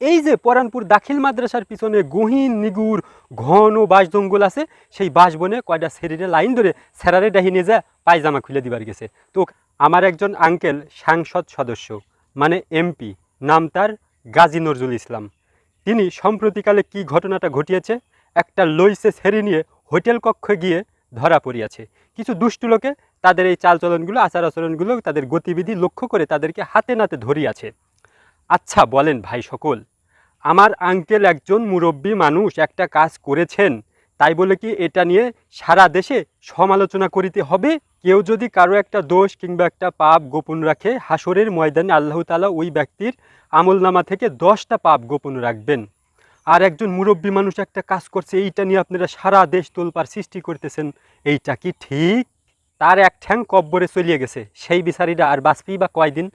এই যে পরানপুর দাখিল মাদ্রাসার পিছনে গহীন নিগুর ঘন বাঁশ জঙ্গল আছে, সেই বাঁশ বনে কয়টা শরীরে লাইন ধরে সেরারে ডাহি নিয়ে যা পায়জামা খুলে দিবার গেছে। তো আমার একজন আঙ্কেল সাংসদ সদস্য মানে এমপি, নাম তার গাজী নজরুল ইসলাম, তিনি সম্প্রতিকালে কি ঘটনাটা ঘটিয়েছে, একটা লইসে ছেড়ে নিয়ে হোটেল কক্ষে গিয়ে ধরা পড়িয়াছে। কিছু দুষ্টু লোকে তাদের এই চালচলনগুলো, আচার আচরণগুলো, তাদের গতিবিধি লক্ষ্য করে তাদেরকে হাতে নাতে ধরিয়াছে। আচ্ছা বলেন ভাই সকল, আমার আঙ্কেল একজন মুরব্বী মানুষ একটা কাজ করেছেন, তাই বলে কি এটা নিয়ে সারা দেশে সমালোচনা করিতে হবে? কেউ যদি কারো একটা দোষ কিংবা একটা পাপ গোপন রাখে, হাসরের ময়দানে আল্লাহ তাআলা ওই ব্যক্তির আমলনামা থেকে 10টা পাপ গোপন রাখবেন। আর একজন মুরব্বী মানুষ একটা কাজ করছে, এইটা নিয়ে আপনারা সারা দেশ তোলপাড় সৃষ্টি করতেছেন, এইটা কি ঠিক? তার এক ঠ্যাং কব্বরে চলিয়ে গেছে, সেই বিচারীরা আর বাঁচবেই বা কয়দিন?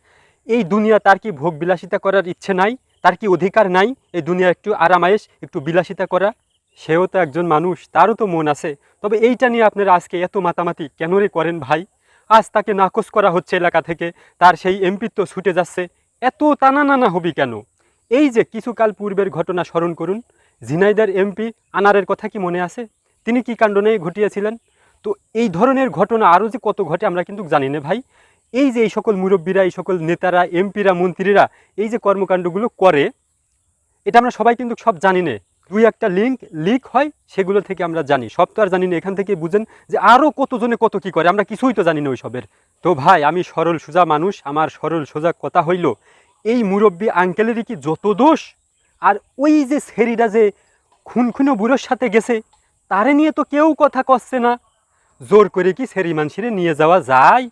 এই দুনিয়া তার কি ভোগ বিলাসিতা করার ইচ্ছে নাই? তার কি অধিকার নাই এই দুনিয়া একটু আরামায়েশ, একটু বিলাসিতা করা? সেও তো একজন মানুষ, তারও তো মন আছে। তবে এইটা নিয়ে আপনারা আজকে এত মাতামাতি কেন রে করেন ভাই? আজ তাকে নাকচ করা হচ্ছে এলাকা থেকে, তার সেই এমপিত্ব ছুটে যাচ্ছে, এত টানা নানা হবি কেন? এই যে কিছুকাল পূর্বের ঘটনা স্মরণ করুন, ঝিনাইদার এমপি আনারের কথা কি মনে আছে? তিনি কি কাণ্ড নিয়ে ঘটিয়েছিলেন? তো এই ধরনের ঘটনা আরও যে কত ঘটে আমরা কিন্তু জানি না ভাই। এই যে এই সকল মুরব্বীরা, এই সকল নেতারা, এমপিরা, মন্ত্রীরা এই যে কর্মকাণ্ডগুলো করে, এটা আমরা সবাই কিন্তু সব জানি না। দুই একটা লিক হয়, সেগুলো থেকে আমরা জানি, সব তো আর জানি না। এখান থেকে বুঝেন যে আরও কতজনে কত কি করে, আমরা কিছুই তো জানি না ওইসবের। তো ভাই, আমি সরল সোজা মানুষ, আমার সরল সোজা কথা হইল, এই মুরব্বী আঙ্কেলেরই কি যত দোষ? আর ওই যে ছেড়িটা যে খুনখুনো বুড়োর সাথে গেছে, তারে নিয়ে তো কেউ কথা কচ্ছে না। জোর করে কি ছেড়ি মানুষের নিয়ে যাওয়া যায়?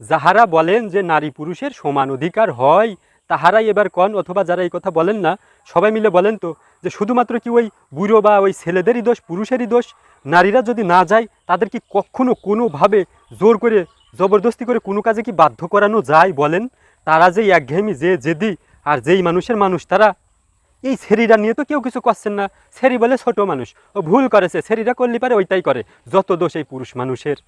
যাহারা বলেন যে নারী পুরুষের সমান অধিকার হয়, তাহারাই এবার কন, অথবা যারা এই কথা বলেন না সবাই মিলে বলেন তো, যে শুধুমাত্র কি ওই বুড়ো বা ওই ছেলেদেরই দোষ, পুরুষেরই দোষ? নারীরা যদি না যায়, তাদের কি কখনো কোনোভাবে জোর করে জবরদস্তি করে কোনো কাজে কি বাধ্য করানো যায় বলেন? তারা যেই একঘেয়েমি, যে জেদি, আর যেই মানুষের মানুষ তারা, এই ছেড়িরা নিয়ে তো কেউ কিছু করছেন না। ছেড়ি বলে ছোট মানুষ, ও ভুল করেছে, ছেড়িরা করলে পারে ওইটাই করে, যত দোষ এই পুরুষ মানুষের।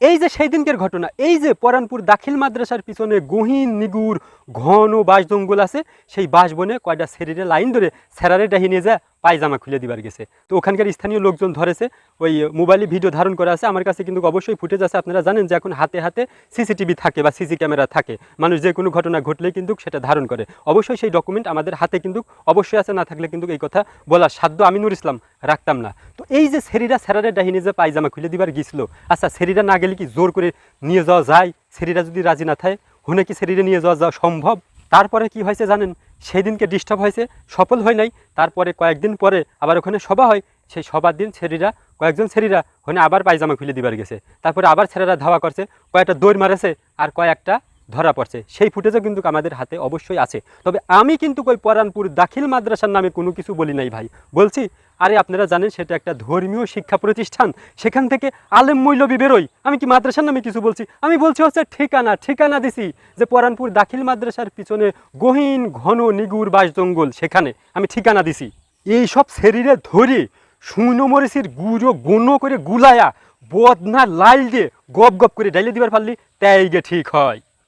এই যে সেই দিনকের ঘটনা, এই যে পরানপুর দাখিল মাদ্রাসার পিছনে গহীন নিগুর ঘন বাঁশ জঙ্গল আছে, সেই বাঁশ বনে কয়টা ছেড়িরে লাইন ধরে সেরারে ডাহি নিয়ে যা পায়জামা খুলে দিবার গেছে। তো ওখানকার স্থানীয় লোকজন ধরেছে, ওই মোবাইলে ভিডিও ধারণ করা আছে, আমার কাছে কিন্তু অবশ্যই ফুটেজ আছে। আপনারা জানেন যে এখন হাতে হাতে সিসিটিভি থাকে বা সিসি ক্যামেরা থাকে, মানুষ যে কোনো ঘটনা ঘটলেই কিন্তু সেটা ধারণ করে। অবশ্যই সেই ডকুমেন্ট আমাদের হাতে কিন্তু অবশ্যই আছে, না থাকলে কিন্তু এই কথা বলার সাধ্য আমি নূর ইসলাম রাখতাম না। তো এই যে ছেড়িরা সেরারে ডাহি নিয়ে যা পায়জামা খুলে দিবার গেছিল, আচ্ছা ছেড়িরা না গেলে কি জোর করে নিয়ে যাওয়া যায়? ছেড়িরা যদি রাজি না থাকে, হুনে কি ছেড়িরে নিয়ে যাওয়া সম্ভব? তারপরে কি হয়েছে জানেন? সেই দিনকে ডিস্টার্ব হয়েছে, সফল হয় নাই। তারপরে কয়েকদিন পরে আবার ওখানে সভা হয়, সেই সবার দিন ছেড়িরা, কয়েকজন ছেড়িরা ওখানে আবার পায়জামা খুলে দিবার গেছে। তারপরে আবার ছেলেরা ধাওয়া করছে, কয়েকটা দৌড় মারেছে, আর কয়েকটা ধরা পড়ছে। সেই ফুটেজও কিন্তু আমাদের হাতে অবশ্যই আছে। তবে আমি কিন্তু ওই পরানপুর দাখিল মাদ্রাসার নামে কোনো কিছু বলি নাই ভাই। বলছি, আরে আপনারা জানেন সেটা একটা ধর্মীয় শিক্ষা প্রতিষ্ঠান, সেখান থেকে আলেম মৌলবি বেরোয়। আমি কি মাদ্রাসার নামে কিছু বলছি? আমি বলছি হচ্ছে ঠিকানা দিছি যে পরানপুর দাখিল মাদ্রাসার পিছনে গহীন ঘন নিগুর বাঁশ জঙ্গল, সেখানে আমি ঠিকানা দিছি। এই সব শরীরে ধরে শুকনো মরিচের গুঁড়ো গুণ করে গুলায়া বদনা লাইল দিয়ে গপ গপ করে ডাইলে দিবার পারলি, তাই গে ঠিক হয়।